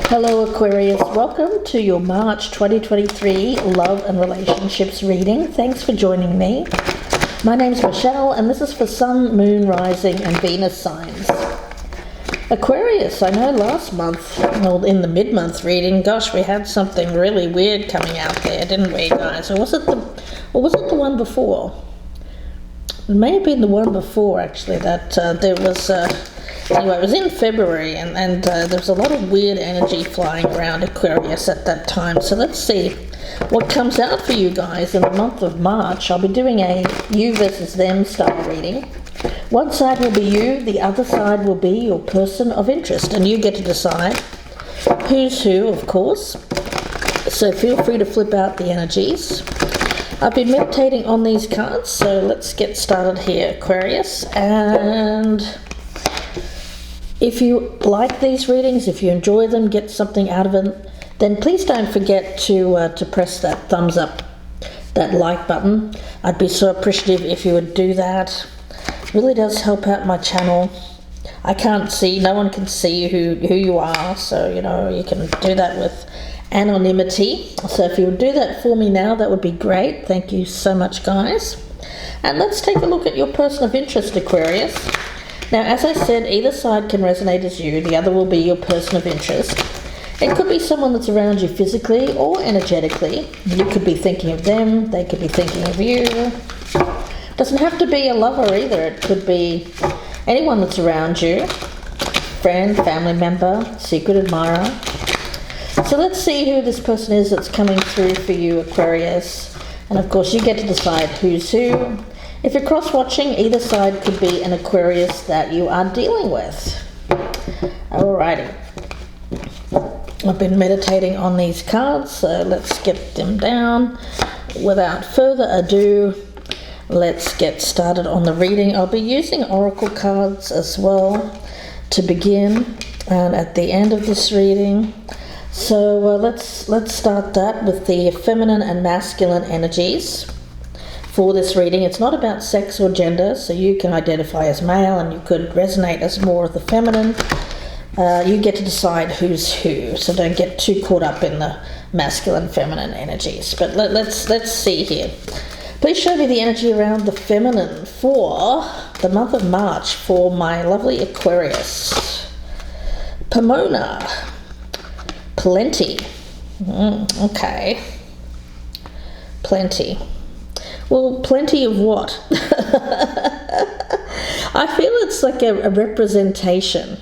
Hello Aquarius, welcome to your March 2023 love and relationships reading. Thanks for joining me. My name's Michelle and this is for Sun, Moon, Rising and Venus signs. Aquarius, I know last month, well, in the mid-month reading, gosh, we had something really weird coming out there, didn't we guys? Or was it the one before? It may have been the one before actually, that there was... Anyway, it was in February and there was a lot of weird energy flying around Aquarius at that time. So let's see what comes out for you guys in the month of March. I'll be doing a you versus them style reading. One side will be you, the other side will be your person of interest. And you get to decide who's who, of course. So feel free to flip out the energies. I've been meditating on these cards, so let's get started here, Aquarius. And... if you like these readings, if you enjoy them, get something out of them, then please don't forget to press that thumbs up, that like button. I'd be so appreciative if you would do that. It really does help out my channel. I can't see, no one can see who you are, so you know, you can do that with anonymity. So if you would do that for me now, that would be great. Thank you so much, guys. And let's take a look at your person of interest, Aquarius. Now, as I said, either side can resonate as you, the other will be your person of interest. It could be someone that's around you physically or energetically. You could be thinking of them, they could be thinking of you. Doesn't have to be a lover either, it could be anyone that's around you. Friend, family member, secret admirer. So let's see who this person is that's coming through for you, Aquarius. And of course, you get to decide who's who. If you're cross-watching, either side could be an Aquarius that you are dealing with. Alrighty. I've been meditating on these cards, so let's get them down. Without further ado, let's get started on the reading. I'll be using oracle cards as well to begin and at the end of this reading. So let's start that with the feminine and masculine energies. For this reading, it's not about sex or gender, so you can identify as male and you could resonate as more of the feminine. You get to decide who's who, so don't get too caught up in the masculine feminine energies. But let's see here. Please show me the energy around the feminine for the month of March for my lovely Aquarius. Pomona. Plenty. Okay. Plenty. Well, plenty of what? I feel it's like a representation.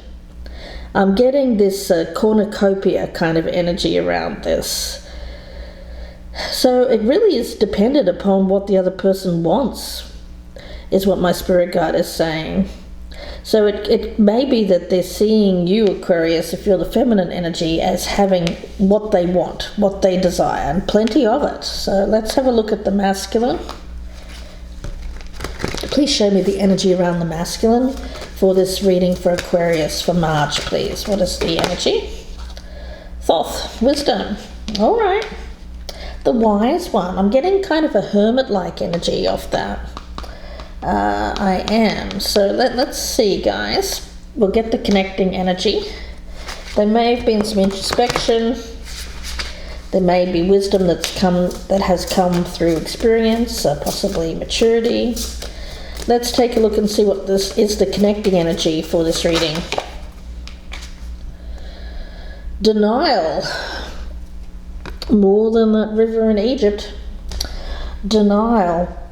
I'm getting this cornucopia kind of energy around this. So it really is dependent upon what the other person wants, is what my spirit guide is saying. So it may be that they're seeing you, Aquarius, if you're the feminine energy, as having what they want, what they desire, and plenty of it. So let's have a look at the masculine. Please show me the energy around the masculine for this reading for Aquarius for March, please. What is the energy? Thoth, wisdom. All right. The wise one. I'm getting kind of a hermit-like energy off that. I am. So let's see, guys. We'll get the connecting energy. There may have been some introspection. There may be wisdom that has come through experience, possibly maturity. Let's take a look and see what this is, the connecting energy for this reading. Denial. More than that river in Egypt. Denial.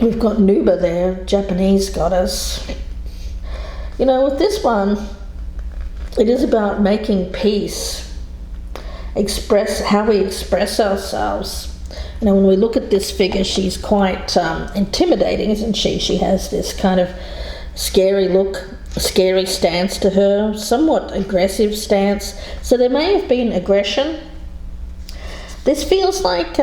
We've got Nuba there, Japanese goddess. You know, with this one, it is about making peace. How we express ourselves. You know, when we look at this figure, she's quite intimidating, isn't she? She has this kind of scary look, scary stance to her, somewhat aggressive stance. So there may have been aggression. This feels like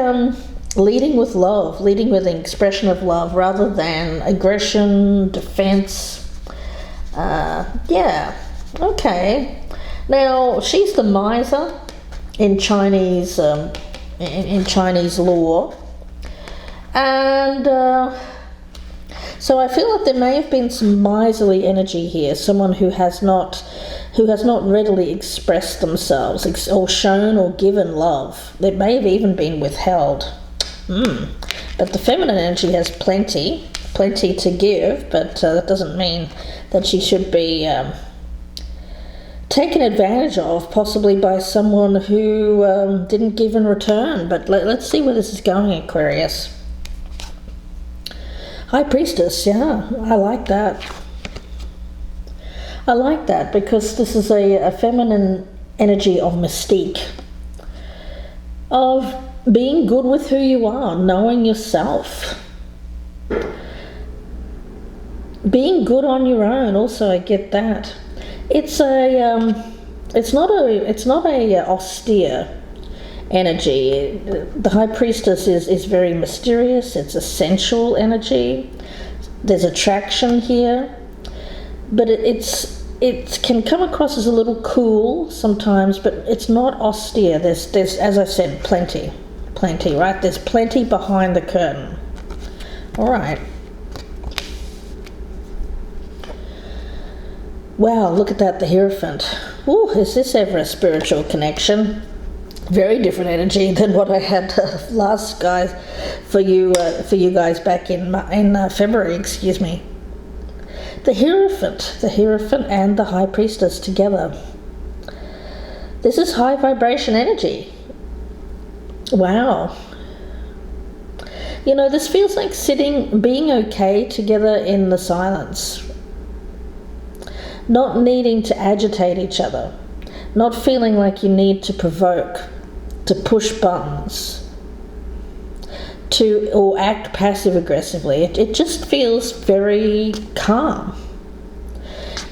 leading with love, leading with an expression of love rather than aggression, defense. Yeah, okay. Now, she's the miser in Chinese in Chinese law, and so I feel like there may have been some miserly energy here, someone who has not who has not readily expressed themselves or shown or given love. It may have even been withheld. But the feminine energy has plenty to give, but that doesn't mean that she should be taken advantage of, possibly by someone who didn't give in return. But let's see where this is going, Aquarius. High Priestess, yeah, I like that. I like that because this is a feminine energy of mystique, of being good with who you are, knowing yourself, being good on your own. Also, I get that. It's not a austere energy. The High Priestess is very mysterious. It's a sensual energy. There's attraction here. But it can come across as a little cool sometimes, but it's not austere. There's as I said, plenty, right? There's plenty behind the curtain. All right. Wow, look at that, the Hierophant. Ooh, is this ever a spiritual connection? Very different energy than what I had last, guys, for you guys back in February. Excuse me. The Hierophant and the High Priestess together. This is high vibration energy. Wow. You know, this feels like being okay together in the silence. Not needing to agitate each other. Not feeling like you need to provoke, to push buttons, or act passive aggressively. It just feels very calm.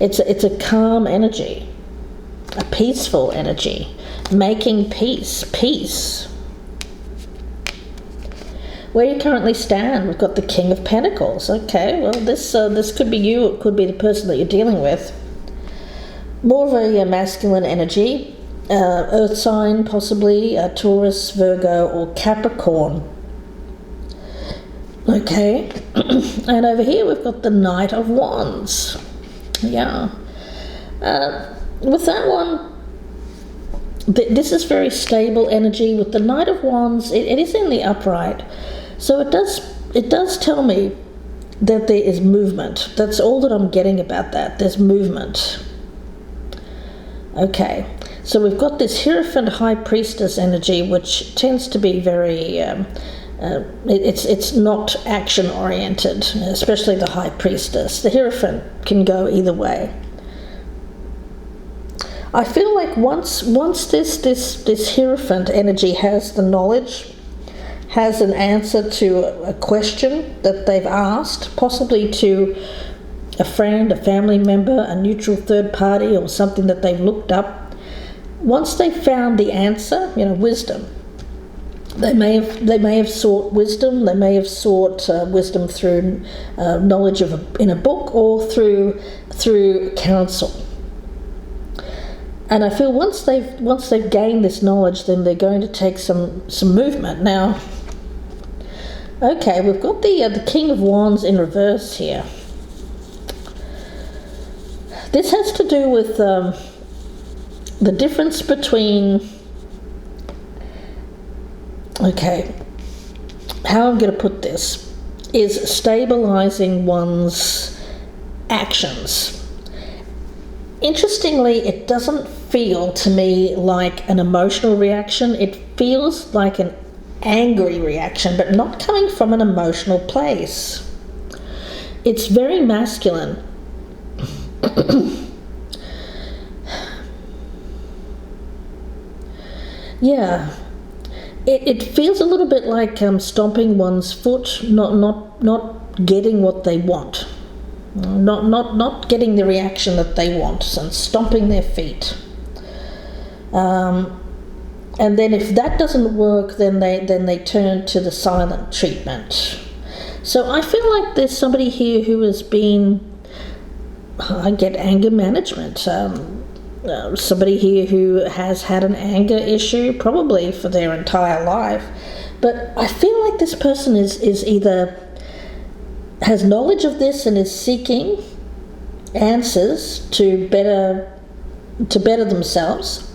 It's a calm energy, a peaceful energy, making peace. Where you currently stand, we've got the King of Pentacles. Okay, well this could be you, it could be the person that you're dealing with. More of a masculine energy, earth sign possibly, Taurus, Virgo or Capricorn. Okay, and over here we've got the Knight of Wands. Yeah, with that one, this is very stable energy. With the Knight of Wands, it is in the upright, so it does tell me that there is movement. That's all that I'm getting about that. There's movement. Okay, so we've got this Hierophant High Priestess energy, which tends to be very it's not action oriented, especially the High Priestess. The Hierophant can go either way. I feel like once this Hierophant energy has the knowledge, has an answer to a question that they've asked, possibly to a friend, a family member, a neutral third party, or something that they've looked up. Once they've found the answer, wisdom. They may have sought wisdom. They may have sought wisdom through knowledge in a book or through counsel. And I feel once they've gained this knowledge, then they're going to take some movement. Now, okay, we've got the King of Wands in reverse here. This has to do with the difference between, okay, how I'm going to put this, is stabilizing one's actions. Interestingly, it doesn't feel to me like an emotional reaction. It feels like an angry reaction, but not coming from an emotional place. It's very masculine. Yeah, it feels a little bit like stomping one's foot, not getting what they want, not getting the reaction that they want, and stomping their feet. And then if that doesn't work, then they turn to the silent treatment. So I feel like there's somebody here who has been, I get anger management. Somebody here who has had an anger issue probably for their entire life. But I feel like this person is either has knowledge of this and is seeking answers to better better themselves,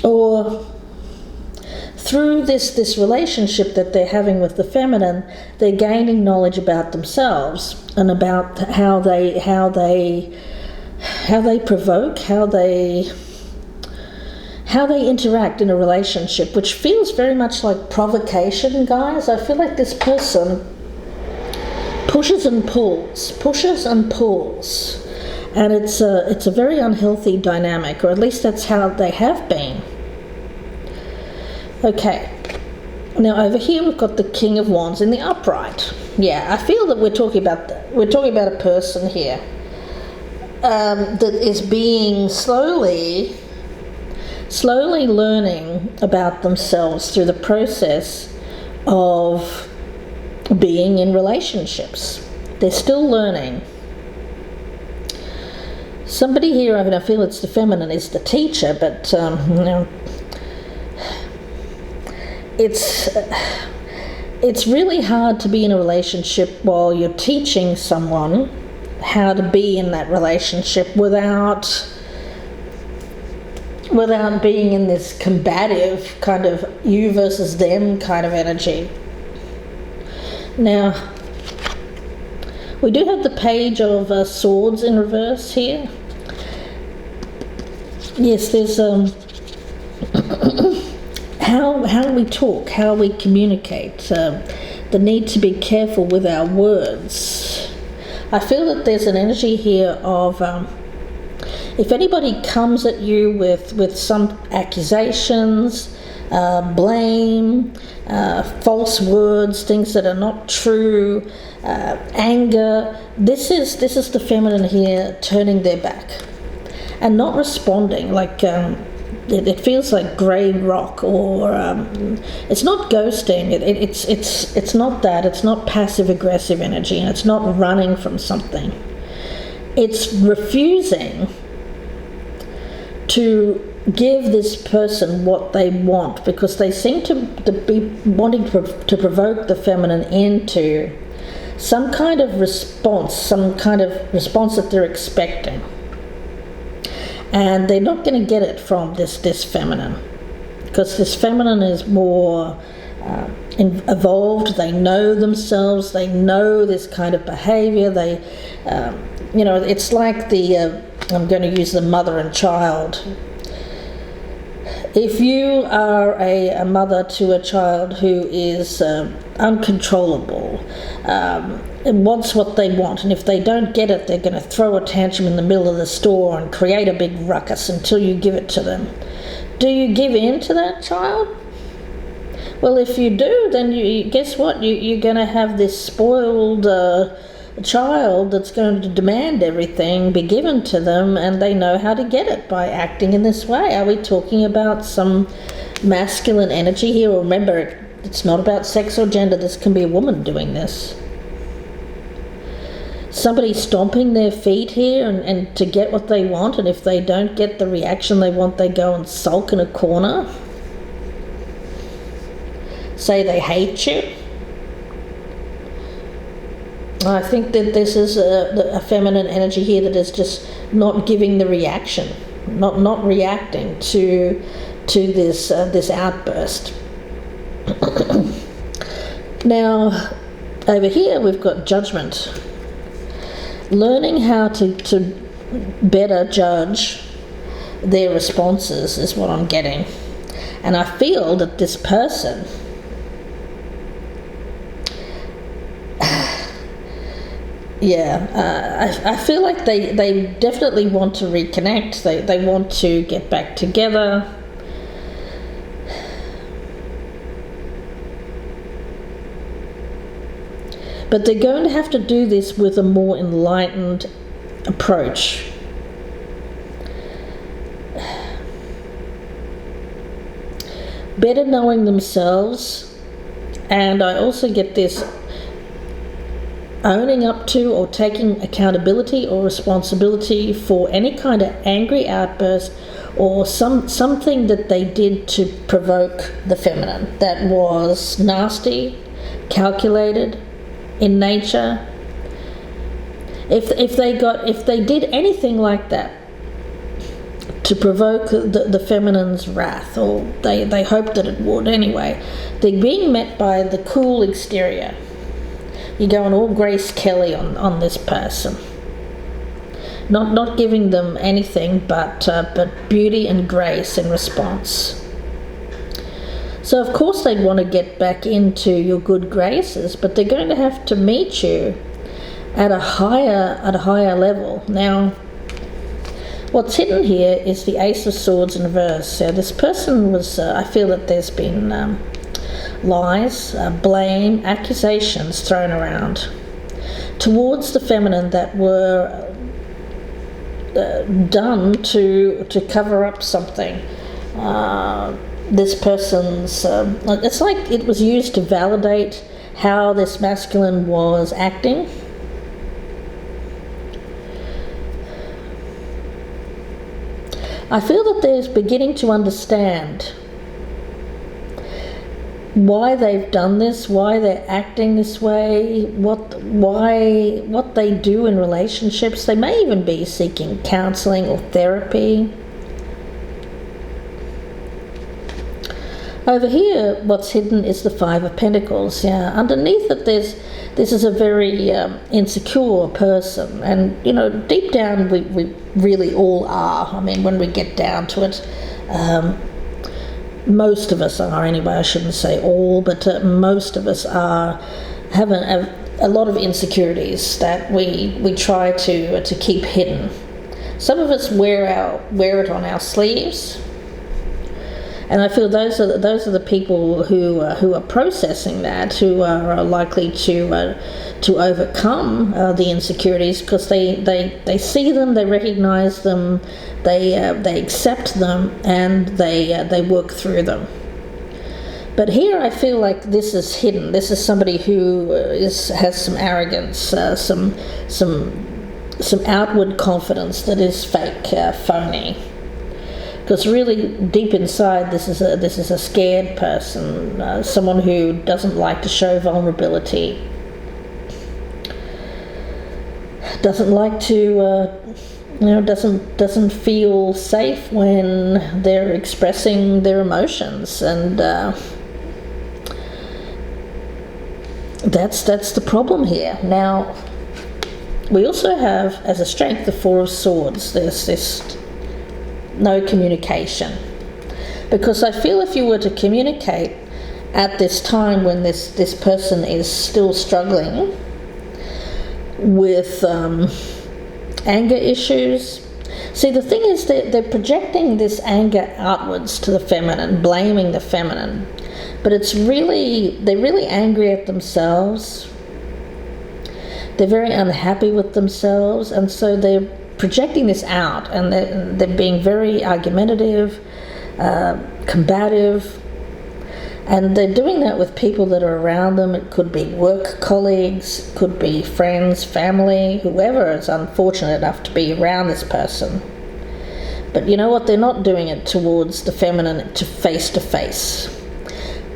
or through this relationship that they're having with the feminine, they're gaining knowledge about themselves and about how they provoke, how they interact in a relationship, which feels very much like provocation, guys. I feel like this person pushes and pulls, and it's a very unhealthy dynamic, or at least that's how they have been. Okay, now over here we've got the King of Wands in the upright. Yeah, I feel that we're talking about a person here that is being slowly learning about themselves through the process of being in relationships. They're still learning. Somebody here, I feel it's the feminine, is the teacher, but it's really hard to be in a relationship while you're teaching someone how to be in that relationship without being in this combative kind of you versus them kind of energy. Now, we do have the Page of Swords in reverse here. Yes, there's how we talk, how we communicate, the need to be careful with our words. I feel that there's an energy here of if anybody comes at you with some accusations, blame, false words, things that are not true, anger, this is the feminine here turning their back and not responding. Like it feels like grey rock, or it's not ghosting. It's not that. It's not passive aggressive energy, and it's not running from something. It's refusing to give this person what they want, because they seem to be wanting to provoke the feminine into some kind of response that they're expecting, and they're not going to get it from this feminine, because this feminine is more evolved. They know themselves. They know this kind of behavior. They it's like I'm going to use the mother and child. If you are a mother to a child who is uncontrollable, and wants what they want, and if they don't get it, they're going to throw a tantrum in the middle of the store and create a big ruckus until you give it to them. Do you give in to that child? Well, if you do, then you guess what? You're going to have this spoiled child that's going to demand everything be given to them, and they know how to get it by acting in this way. Are we talking about some masculine energy here? Remember, it's not about sex or gender. This can be a woman doing this. Somebody stomping their feet here and to get what they want, and if they don't get the reaction they want, they go and sulk in a corner. Say they hate you. I think that this is a feminine energy here that is just not giving the reaction, not reacting to this outburst. Now, over here we've got Judgment. Learning how to better judge their responses is what I'm getting. And I feel that this person I feel like they definitely want to reconnect. They want to get back together. But they're going to have to do this with a more enlightened approach. Better knowing themselves, and I also get this owning up to or taking accountability or responsibility for any kind of angry outburst or something that they did to provoke the feminine that was nasty, calculated in nature. if they did anything like that to provoke the feminine's wrath, or they hoped that it would anyway, they're being met by the cool exterior. You're going all Grace Kelly on this person, not giving them anything but beauty and grace in response. So of course they'd want to get back into your good graces, but they're going to have to meet you at a higher level. Now, what's hidden here is the Ace of Swords in reverse. So this person was, I feel that there's been lies, blame, accusations thrown around towards the feminine that were done to cover up something. This person's, it's like it was used to validate how this masculine was acting. I feel that they're beginning to understand why they've done this, why they're acting this way, what they do in relationships. They may even be seeking counseling or therapy. Over here, what's hidden is the Five of Pentacles. Yeah, underneath it, this is a very insecure person, and deep down we really all are. I mean, when we get down to it, most of us are anyway. I shouldn't say all, but most of us are having a lot of insecurities that we try to keep hidden. Some of us wear it on our sleeves. And I feel those are the people who are processing that, who are likely to overcome the insecurities, because they see them, they recognize them, they accept them, and they work through them. But here I feel like this is hidden. This is somebody who has some arrogance, some outward confidence that is fake, phony. Because really, deep inside, this is a scared person, someone who doesn't like to show vulnerability, doesn't like to, doesn't feel safe when they're expressing their emotions, and that's the problem here. Now, we also have as a strength the Four of Swords. There's this no communication, because I feel if you were to communicate at this time when this person is still struggling with anger issues. See, the thing is that they're projecting this anger outwards to the feminine, blaming the feminine, but they're really angry at themselves. They're very unhappy with themselves, and so they're projecting this out, and they're being very argumentative, combative, and they're doing that with people that are around them. It could be work colleagues, could be friends, family, whoever is unfortunate enough to be around this person. But you know what? They're not doing it towards the feminine to face.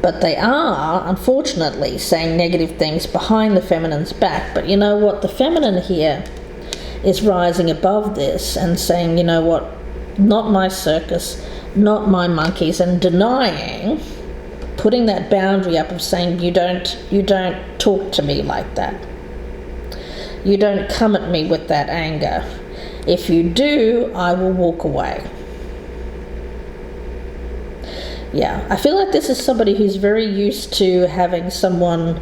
But they are, unfortunately, saying negative things behind the feminine's back. But you know what? The feminine here is rising above this and saying, you know what, not my circus, not my monkeys, and denying, putting that boundary up of saying, you don't talk to me like that. You don't come at me with that anger. If you do, I will walk away. Yeah, I feel like this is somebody who's very used to having someone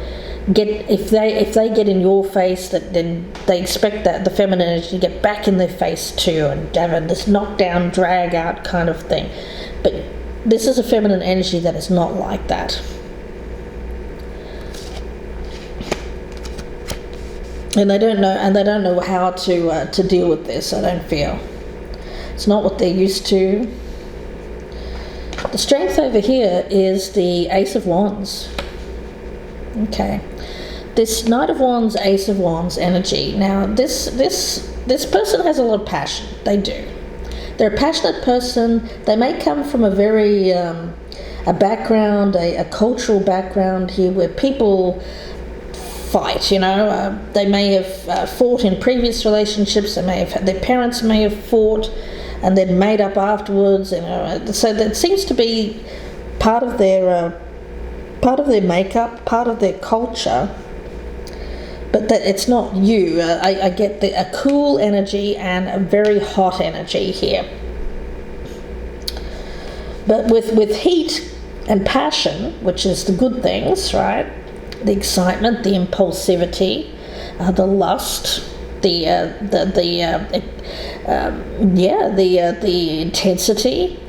if they get in your face, that then they expect that the feminine energy to get back in their face too, and have this knockdown, drag out kind of thing. But this is a feminine energy that is not like that. And they don't know how to deal with this. I don't feel it's not what they're used to. The strength over here is the Ace of Wands. Okay, this Knight of Wands, Ace of Wands energy. Now, this person has a lot of passion. They do. They're a passionate person. They may come from a very a background, a cultural background here, where people fight, they may have fought in previous relationships, their parents may have fought and then made up afterwards, so that seems to be part of their makeup, part of their culture, but that it's not you. I get a cool energy and a very hot energy here. But with heat and passion, which is the good things, right? The excitement, the impulsivity, the lust, the intensity.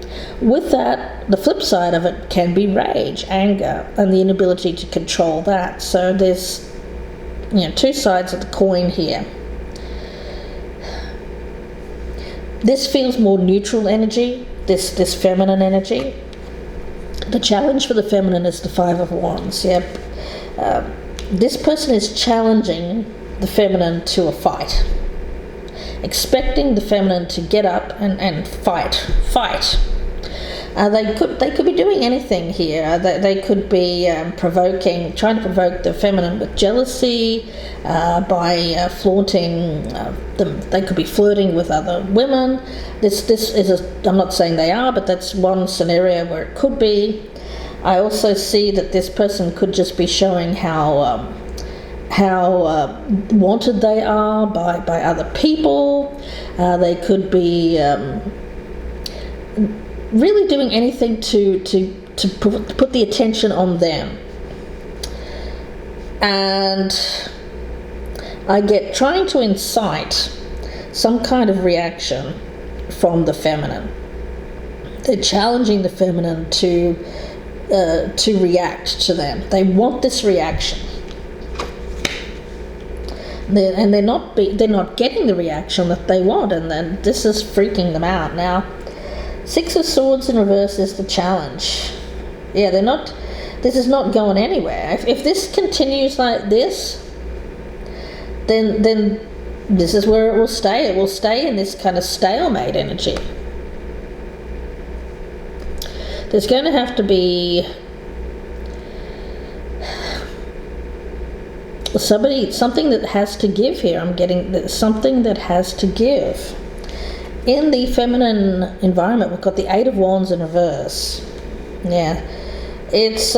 With that, the flip side of it can be rage, anger, and the inability to control that. So there's, two sides of the coin here. This feels more neutral energy, this feminine energy. The challenge for the feminine is the Five of Wands. This person is challenging the feminine to a fight, expecting the feminine to get up and fight. They could be doing anything here. They could be trying to provoke the feminine with jealousy by flaunting them. They could be flirting with other women. I'm not saying they are, but that's one scenario where it could be. I also see that this person could just be showing how wanted they are by other people. They could be really doing anything to put the attention on them. And I get trying to incite some kind of reaction from the feminine. They're challenging the feminine to react to them. They want this reaction. They're not getting the reaction that they want, and then this is freaking them out. Now, Six of Swords in reverse is the challenge. This is not going anywhere. If this continues like this, then this is where it will stay. It will stay in this kind of stalemate energy. There's going to have to be something that has to give here. I'm getting something that has to give. In the feminine environment, we've got the Eight of Wands in reverse. It's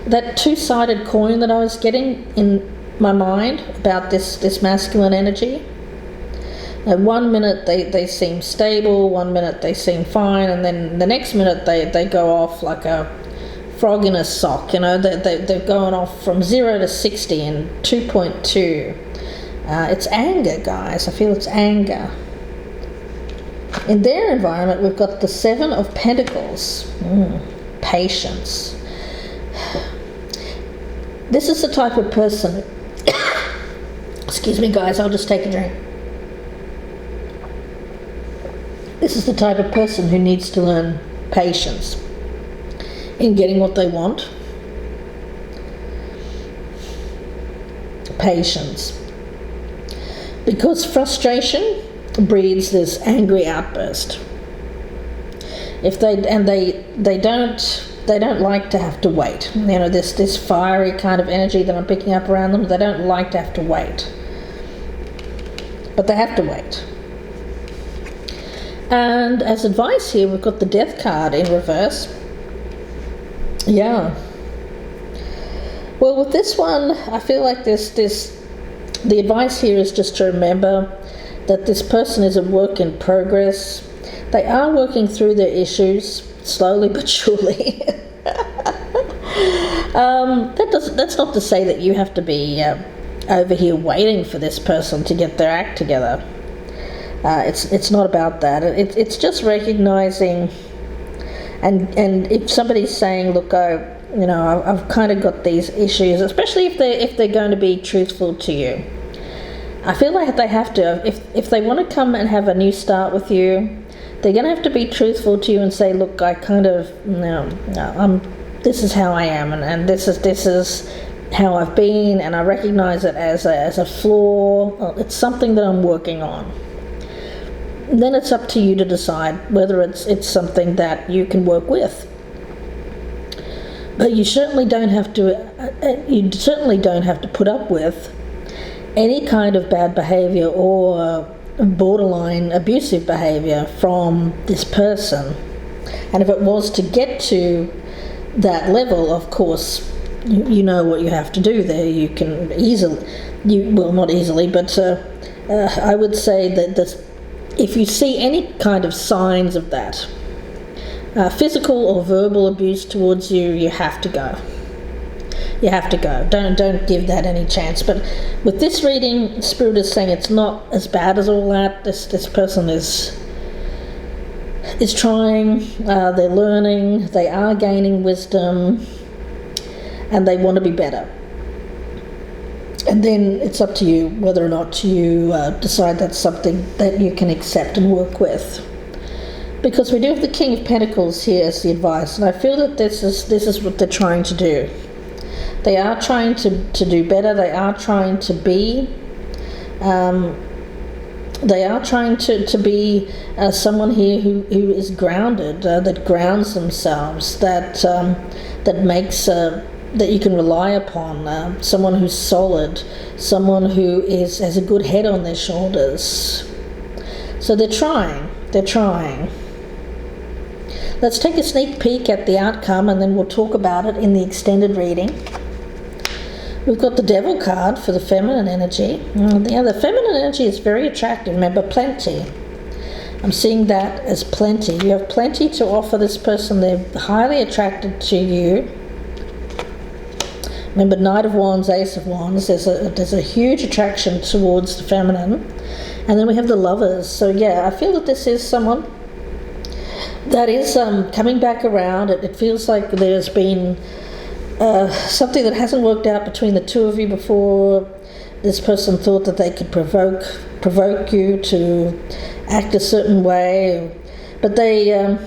that two-sided coin that I was getting in my mind about this masculine energy. Now, 1 minute they seem stable, 1 minute they seem fine, and then the next minute they go off like a frog in a sock. They're going off from 0 to 60 in 2.2. It's anger, guys. I feel it's anger. In their environment, we've got the Seven of Pentacles. Patience. This is the type of person... Excuse me, guys. I'll just take a drink. This is the type of person who needs to learn patience in getting what they want. Patience. Because frustration breeds this angry outburst. They don't like to have to wait. This fiery kind of energy that I'm picking up around them, they don't like to have to wait. But they have to wait. And as advice here, we've got the Death card in reverse. Well, with this one, I feel like the advice here is just to remember that this person is a work in progress. They are working through their issues slowly but surely. That's not to say that you have to be over here waiting for this person to get their act together. It's not about that. It's just recognizing, and if somebody's saying, look, I've kind of got these issues, especially if they're going to be truthful to you. I feel like they have to. If they want to come and have a new start with you, they're going to have to be truthful to you and say, look, I kind of, this is how I am, and this is how I've been, and I recognize it as a flaw. It's something that I'm working on. Then it's up to you to decide whether it's something that you can work with. But you certainly don't have to put up with any kind of bad behavior or borderline abusive behavior from this person. And if it was to get to that level, of course, you know what you have to do there. You can not easily, but I would say that if you see any kind of signs of that, physical or verbal abuse towards you, you have to go. You have to go. Don't give that any chance. But with this reading, Spirit is saying it's not as bad as all that. This person is trying. They're learning. They are gaining wisdom, and they want to be better. And then it's up to you whether or not you decide that's something that you can accept and work with. Because we do have the King of Pentacles here as the advice, and I feel that this is what they're trying to do. They are trying to do better. They are trying to be. They are trying to be someone here who is grounded, that grounds themselves, that makes that you can rely upon. Someone who's solid, someone who has a good head on their shoulders. So they're trying. They're trying. Let's take a sneak peek at the outcome, and then we'll talk about it in the extended reading. We've got the Devil card for the feminine energy. The feminine energy is very attractive. Remember, plenty. I'm seeing that as plenty. You have plenty to offer this person. They're highly attracted to you. Remember, Knight of Wands, Ace of Wands. There's a huge attraction towards the feminine. And then we have the Lovers. So yeah, I feel that this is someone that is coming back around. It feels like there's been something that hasn't worked out between the two of you before. This person thought that they could provoke you to act a certain way, but they've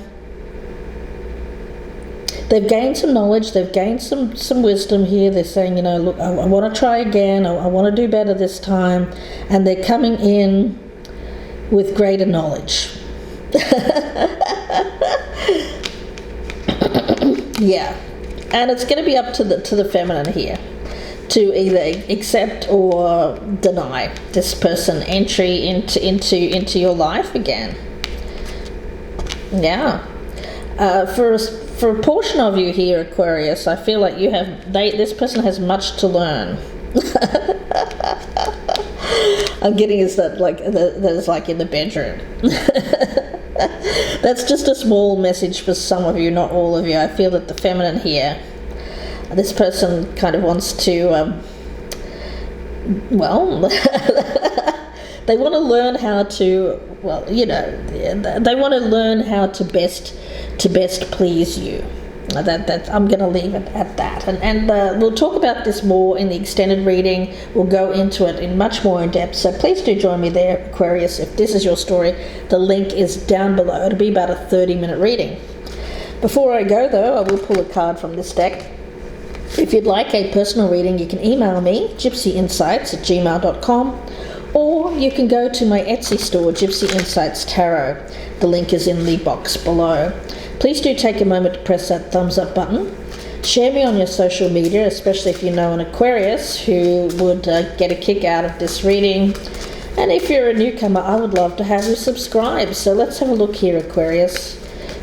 gained some knowledge, they've gained some wisdom here. They're saying, look, I want to try again, I want to do better this time, and they're coming in with greater knowledge. Yeah. And it's going to be up to the feminine here to either accept or deny this person entry into your life again. Yeah. For a portion of you here, Aquarius, I feel like this person has much to learn. I'm getting is that is like in the bedroom. That's just a small message for some of you, not all of you. I feel that the feminine here, this person kind of wants to, they want to learn how to, they want to learn how to best please you. That I'm going to leave it at that, and we'll talk about this more in the extended reading. We'll go into it in much more in depth, so please do join me there, Aquarius, if this is your story. The link is down below. It'll be about a 30-minute reading. Before I go though, I will pull a card from this deck. If you'd like a personal reading, you can email me, gypsyinsights@gmail.com, or you can go to my Etsy store, Gypsy Insights Tarot. The link is in the box below. Please do take a moment to press that thumbs up button. Share me on your social media, especially if you know an Aquarius who would get a kick out of this reading. And if you're a newcomer, I would love to have you subscribe. So let's have a look here, Aquarius.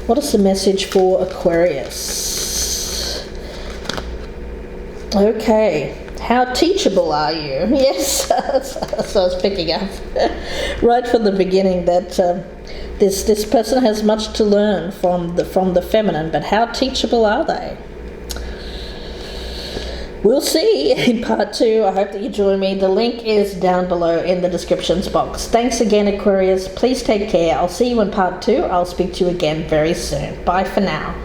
What is the message for Aquarius? Okay. How teachable are you? Yes, so I was picking up right from the beginning that this person has much to learn from the feminine, but how teachable are they? We'll see in part 2. I hope that you join me. The link is down below in the descriptions box. Thanks again, Aquarius. Please take care. I'll see you in part 2. I'll speak to you again very soon. Bye for now.